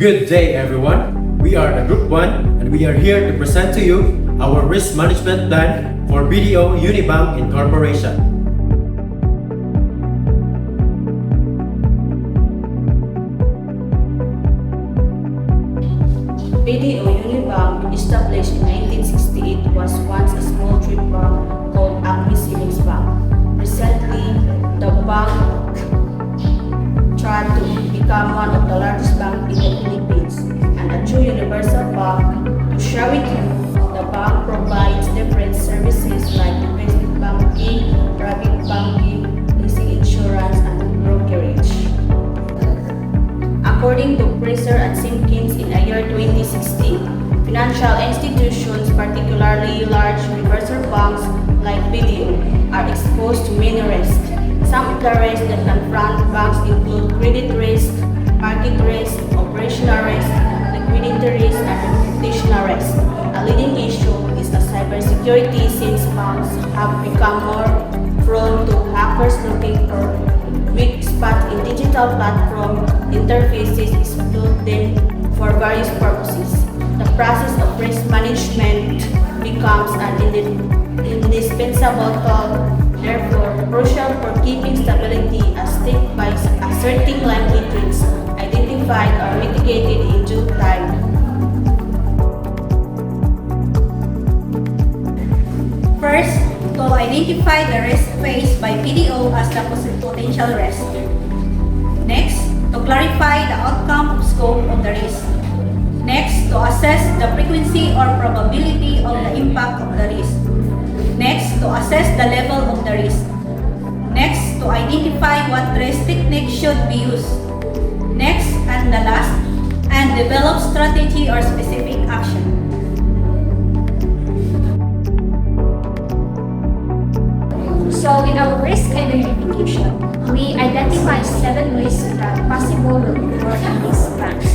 Good day, everyone. We are the Group 1 and we are here to present to you our risk management plan for BDO Unibank Incorporation. BDO Unibank, established in 1968, was once a small thrift bank called Acme Savings Bank. Recently, the bank tried to become one of the largest banks in the Philippines and a true universal bank. To share with you, the bank provides different services like investment banking, private banking, leasing insurance, and brokerage. According to Fraser and Simpkins in the year 2016, financial institutions, particularly large universal banks like BDO, are exposed to many risks. Some of the risks that confront banks include credit risk, market risk, operational risk, liquidity risk, and reputational risk. A leading issue is the cybersecurity, since banks have become more prone to hackers looking for weak spots in digital platform interfaces, exploit them for various purposes. The process of risk management becomes an indispensable tool, therefore crucial for keeping stability at stake by asserting likely threats identified or mitigated in due time. First, to identify the risk faced by BDO as the potential risk. Next, to clarify the outcome of scope of the risk. Next, to assess the frequency or probability of the impact of the risk. Next, to assess the level of the risk. Next, to identify what risk technique should be used. Next, and the last, and develop strategy or specific action. So in our risk identification, we identify 7 risks that possible will occur in these banks.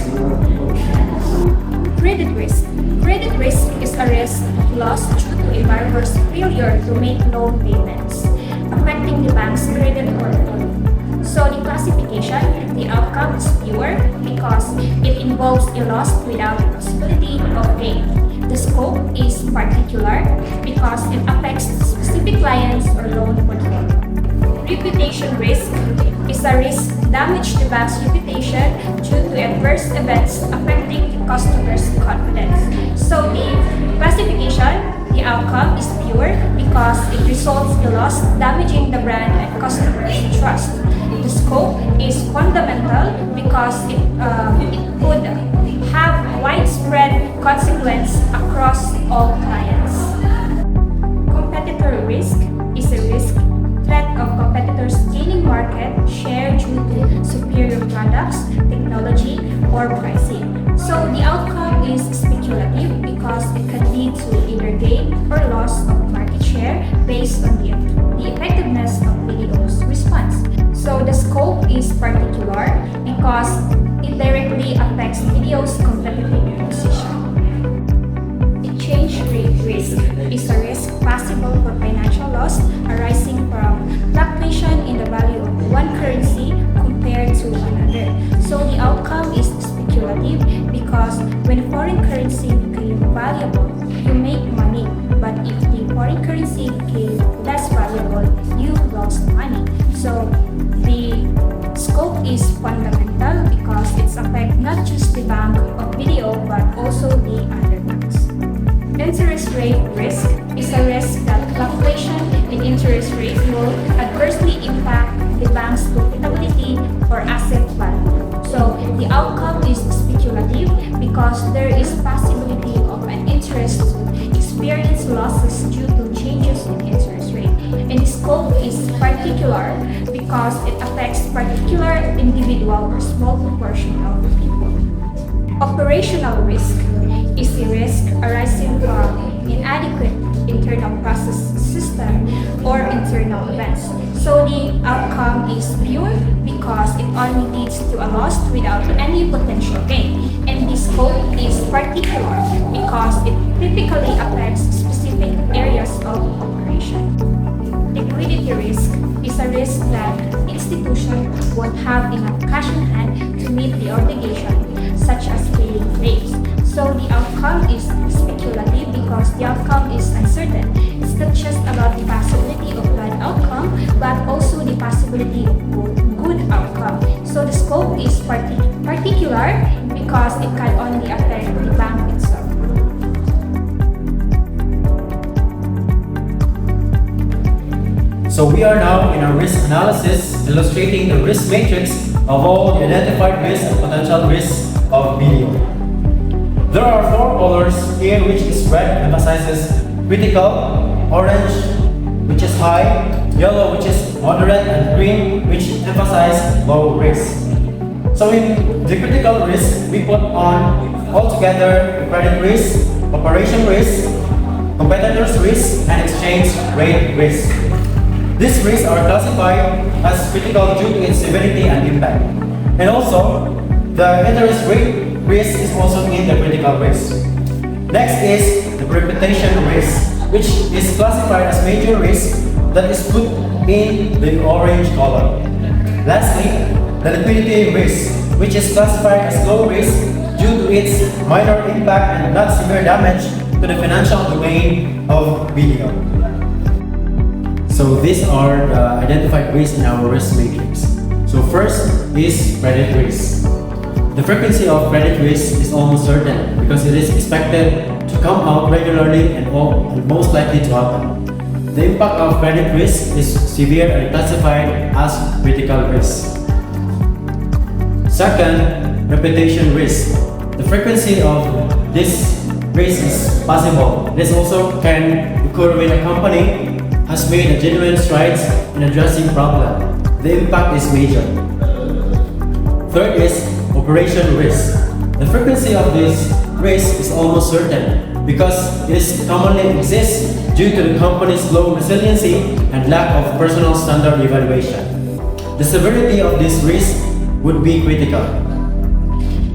Credit risk. Credit risk is a risk of loss due to a borrower's failure to make loan payments, affecting the bank's credit portfolio. So the classification, the outcome is pure because it involves a loss without possibility of gain. The scope is particular because it affects specific clients or loan portfolio. Reputation risk is a risk damage the bank's reputation due to adverse events affecting the customer's confidence. So the classification, the outcome is pure because it results in loss damaging the brand and customer's trust. The scope is fundamental because it could have widespread consequence across all clients. Competitor risk is a risk threat of competitors gaining market share due to superior products, technology, or pricing. So the outcome is speculative because it can lead to either gain or loss of market share based on the effectiveness of BDO's response. So the scope is particular because it directly affects BDO's competitive position. Exchange rate risk is a risk possible for financial loss arising from fluctuation in the value of one currency compared to another. So the outcome is speculative because when foreign currency became valuable, you make money, but if the foreign currency became less valuable, you lost money. So the scope is fundamental because it affects not just the bank of BDO but also the other banks. Interest rate risk is a risk that fluctuation in interest rate will adversely impact the bank's profitability or asset value. So the outcome is speculative because there is possibility of an interest to experience losses due to changes in interest rate. And the scope is particular because it affects particular individual or small proportion of people. Operational risk is a risk arising from inadequate internal process system or internal events. So the outcome is pure because it only leads to a loss without any potential gain. And the scope is particular because it typically affects specific areas of operation. Liquidity risk is a risk that institution won't have enough cash in hand to meet the obligation, such as uncertain. It's not just about the possibility of bad outcome, but also the possibility of good outcome. So the scope is particular because it can only affect the bank itself. So we are now in our risk analysis, illustrating the risk matrix of all the identified risks and potential risks of BDO. There are four colors here, which is red emphasizes critical, orange which is high, yellow which is moderate, and green which emphasizes low risk. So in the critical risk, we put on altogether credit risk, operation risk, competitors risk, and exchange rate risk. These risks are classified as critical due to its severity and impact. And also, the interest rate risk is also in the critical risk. Next is the reputation risk, which is classified as major risk that is put in the orange color. Lastly, the liquidity risk, which is classified as low risk due to its minor impact and not severe damage to the financial domain of BDO. So these are the identified risks in our risk matrix. So first is credit risk. The frequency of credit risk is almost certain because it is expected to come out regularly and most likely to happen. The impact of credit risk is severe and classified as critical risk. Second, reputation risk. The frequency of this risk is possible. This also can occur when a company has made a genuine strides in addressing problem. The impact is major. Third is operation risk. The frequency of this risk is almost certain because it commonly exists due to the company's low resiliency and lack of personal standard evaluation. The severity of this risk would be critical.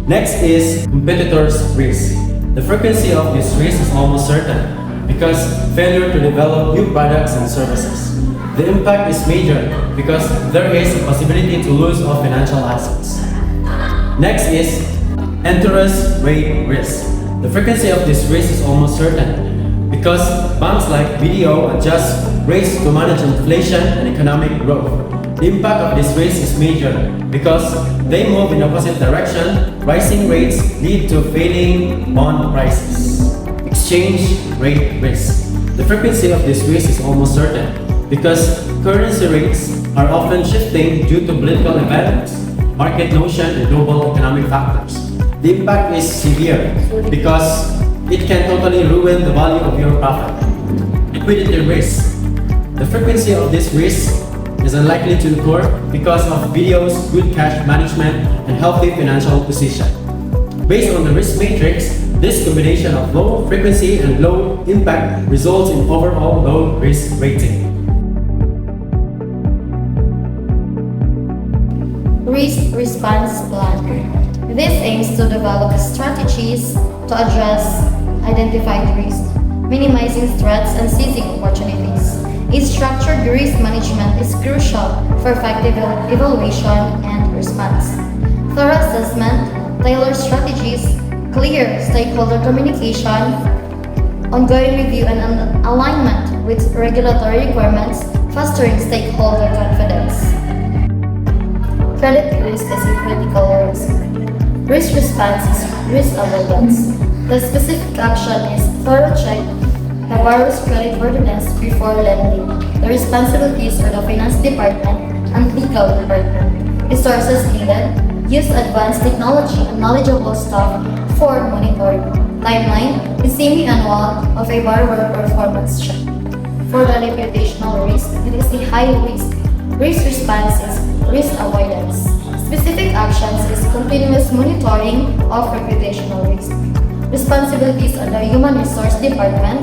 Next is competitors risk. The frequency of this risk is almost certain because failure to develop new products and services. The impact is major because there is a possibility to lose all financial assets. Next is interest rate risk. The frequency of this risk is almost certain because banks like BDO adjust rates to manage inflation and economic growth. The impact of this risk is major because they move in opposite direction. Rising rates lead to falling bond prices. Exchange rate risk. The frequency of this risk is almost certain because currency rates are often shifting due to political events, market notion, and global economic factors. The impact is severe because it can totally ruin the value of your profit. Liquidity risk. The frequency of this risk is unlikely to occur because of BDO's good cash management and healthy financial position. Based on the risk matrix, this combination of low frequency and low impact results in overall low risk rating. Risk response plan. This aims to develop strategies to address identified risks, minimizing threats and seizing opportunities. A structured risk management is crucial for effective evaluation and response. Thorough assessment, tailored strategies, clear stakeholder communication, ongoing review and alignment with regulatory requirements, fostering stakeholder confidence. Credit risk is a critical risk. Risk response is risk avoidance. The specific action is thorough check the borrower's creditworthiness before lending. The responsibilities are the finance department and legal department. Resources needed: use advanced technology and knowledgeable staff for monitoring. Timeline is semi-annual of a borrower performance check. For the reputational risk, it is a high risk. Risk response is risk avoidance. Specific actions is continuous monitoring of reputational risk. Responsibilities are the human resource department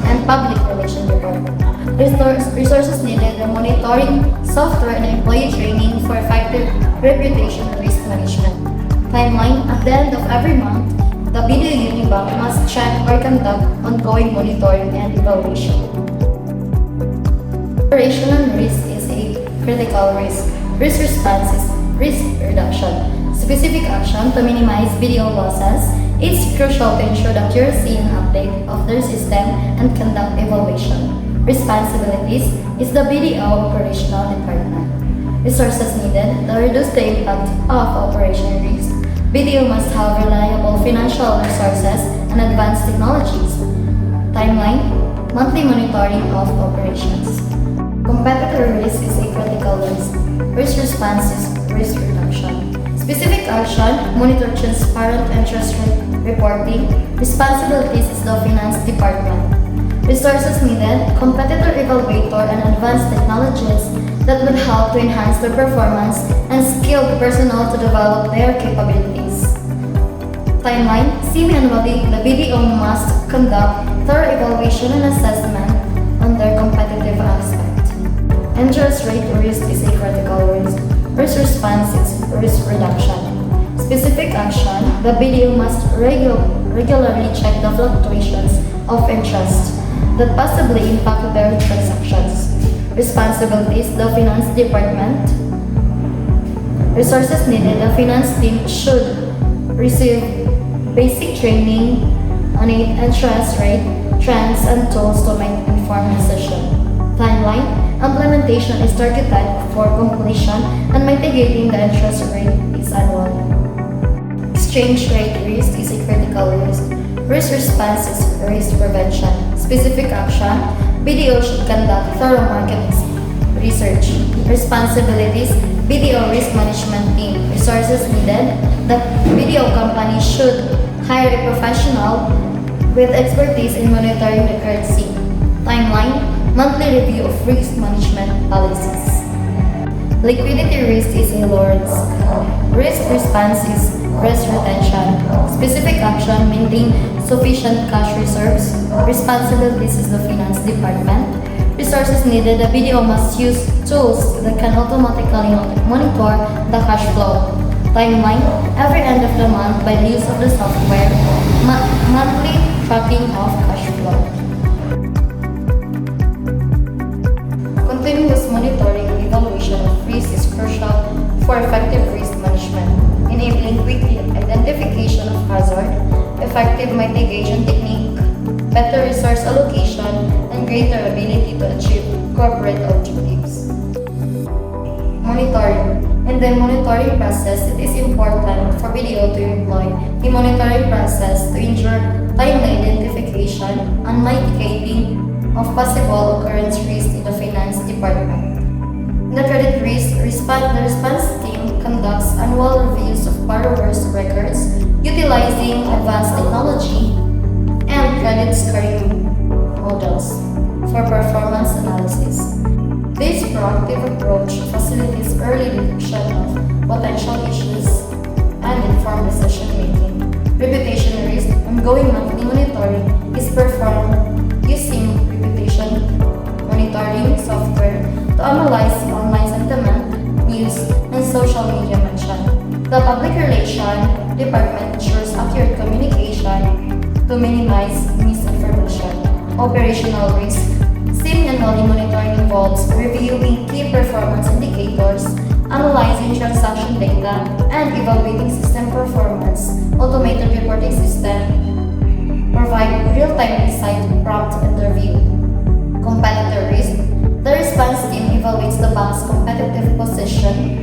and public relations department. Resources needed: the monitoring software and employee training for effective reputation risk management. Timeline: at the end of every month, the BDO Unibank must check or conduct ongoing monitoring and evaluation. Operational risk is a critical risk. Risk response is risk reduction. Specific action to minimize BDO losses. It's crucial to ensure accuracy and update of their system and conduct evaluation. Responsibilities is the BDO operational department. Resources needed to reduce the impact of operation risk. BDO must have reliable financial resources and advanced technologies. Timeline, monthly monitoring of operations. Competitor risk is a critical risk. Risk response is risk reduction. Specific action, monitor transparent interest rate reporting. Responsibilities is the finance department. Resources needed, competitor evaluator and advanced technologies that would help to enhance their performance and skilled personnel to develop their capabilities. Timeline, semi-annually, the BDO must conduct thorough evaluation and assessment on their competitive aspect. Interest rate risk is a critical risk. Risk response is risk reduction. Specific action, the BDO must regularly check the fluctuations of interest that possibly impact their transactions. Responsibilities, the finance department. Resources needed, the finance team should receive basic training on interest rate, trends, and tools to make informed decision. Timeline, implementation is targeted for completion and mitigating the interest rate is annual. Exchange rate risk is a critical risk. Risk response is risk prevention. Specific action, BDO should conduct thorough market research. Responsibilities, BDO risk management team. Resources needed, the BDO company should hire a professional with expertise in monitoring the currency. Timeline, monthly review of risk management policies. Liquidity risk is a low risk. Risk response is risk retention. Specific action, maintain sufficient cash reserves. Responsibilities is the finance department. Resources needed, the BDO must use tools that can automatically monitor the cash flow. Timeline, every end of the month by the use of the software, monthly tracking of cash flow. Continuous monitoring and evaluation of risk is crucial for effective risk management, enabling quick identification of hazard, effective mitigation technique, better resource allocation, and greater ability to achieve corporate objectives. Monitoring. In the monitoring process, it is important for BDO to employ the monitoring process to ensure timely identification and mitigating of possible occurrence risk in the finance department. In the credit risk, the response team conducts annual reviews of borrowers' records utilizing advanced technology and credit scoring models for performance analysis. This proactive approach facilitates early detection of potential issues and informed decision making. Reputation risk, ongoing monthly monitoring is performed using reputation monitoring software to analyze online sentiment, news, and social media mention. The public relations department ensures accurate communication to minimize misinformation. Operational risk. Semi-annual monitoring involves reviewing key performance indicators, analyzing transaction data, and evaluating system performance. Automated reporting system provide real-time insight, prompt interview. Competitor risk. The response team evaluates the bank's competitive position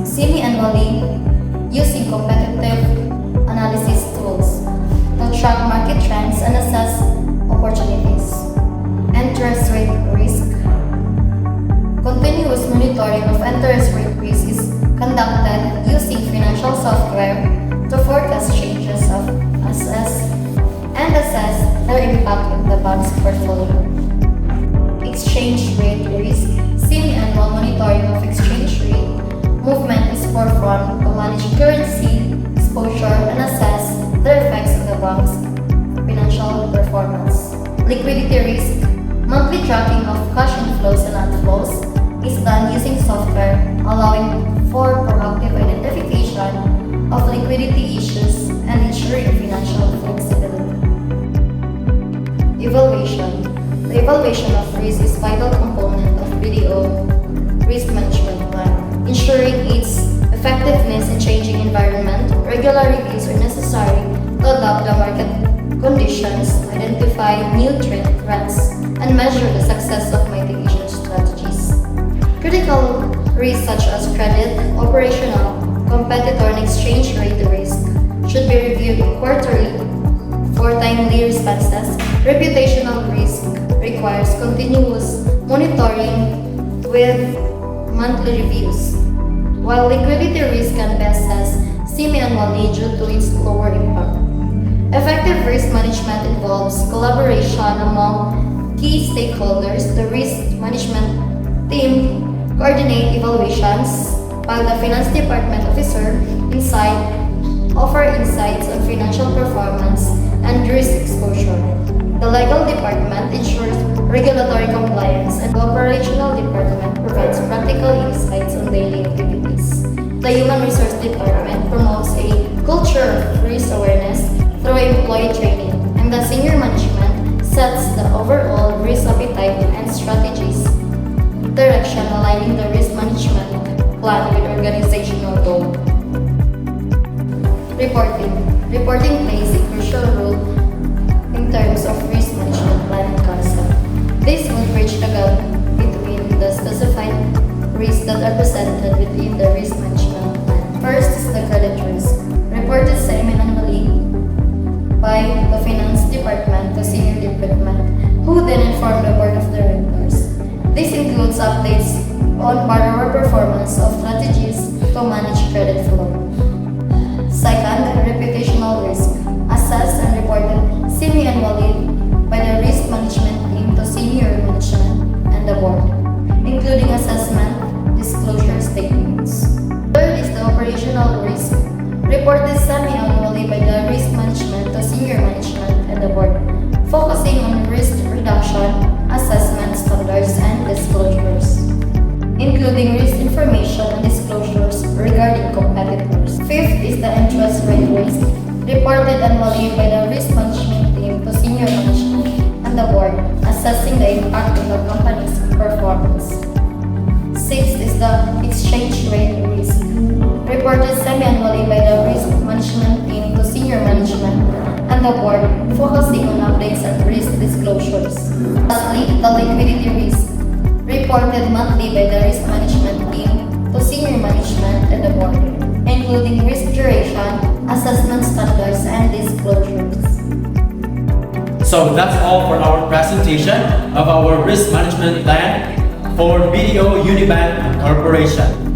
semi-annually using competitive analysis tools to track market trends and assess opportunities. Interest rate risk. Continuous monitoring of interest rate risk is conducted using financial software to forecast changes of assess their impact on the bank's portfolio. Exchange rate risk. Semi-annual monitoring of exchange rate movement is performed to manage currency exposure and assess their effects on the bank's financial performance. Liquidity risk. Monthly tracking of cash inflows and outflows is done using software, allowing for proactive identification of liquidity issues and ensuring financial flexibility. Evaluation. The evaluation of risk is a vital component of BDO risk management plan, ensuring its effectiveness in changing environment. Regular reviews are necessary to adapt the market conditions, identify new threats, and measure the success of mitigation strategies. Critical risks such as credit, operational, competitor, and exchange rate risk should be reviewed quarterly for timely responses. Reputational risk requires continuous monitoring with monthly reviews, while liquidity risk can be assessed semi-annually due to its lower impact. Effective risk management involves collaboration among key stakeholders. The risk management team coordinate evaluations, while the finance department officer offer insights on financial performance and risk exposure. The legal department ensures regulatory compliance, and the operational department provides practical insights on daily activities. The human resource department promotes a culture of risk awareness through employee training, and the senior management sets the overall risk appetite and strategies direction, aligning the risk management plan with organizational goals. Reporting plays a crucial role in terms of risk management plan and concept. This will bridge the gap between the specified risks that are presented within the risk management plan. First is the credit risk, reported semi-annually by the finance department to senior department, who then inform the board of directors. This includes updates on borrower performance of strategies to manage credit flow. Second, reputational risk, assessed and reported semi-annually by the risk management team to senior management and the board, including assessment disclosure statements. Third is the operational risk, reported semi-annually by the risk management to senior management and the board, focusing on risk reduction, assessment standards, and disclosures, including risk information and disclosures regarding competitors. Fifth is the interest rate risk, reported annually by the risk management team to senior management and the board, assessing the impact on the company's performance. Sixth is the exchange rate risk, reported semi-annually by the risk management team to senior management and the board, focusing on updates and risk disclosures. Lastly, the liquidity risk, reported monthly by the risk management team to senior management and the board, including risk duration, assessment standards, and disclosures. So that's all for our presentation of our risk management plan for BDO Unibank Corporation.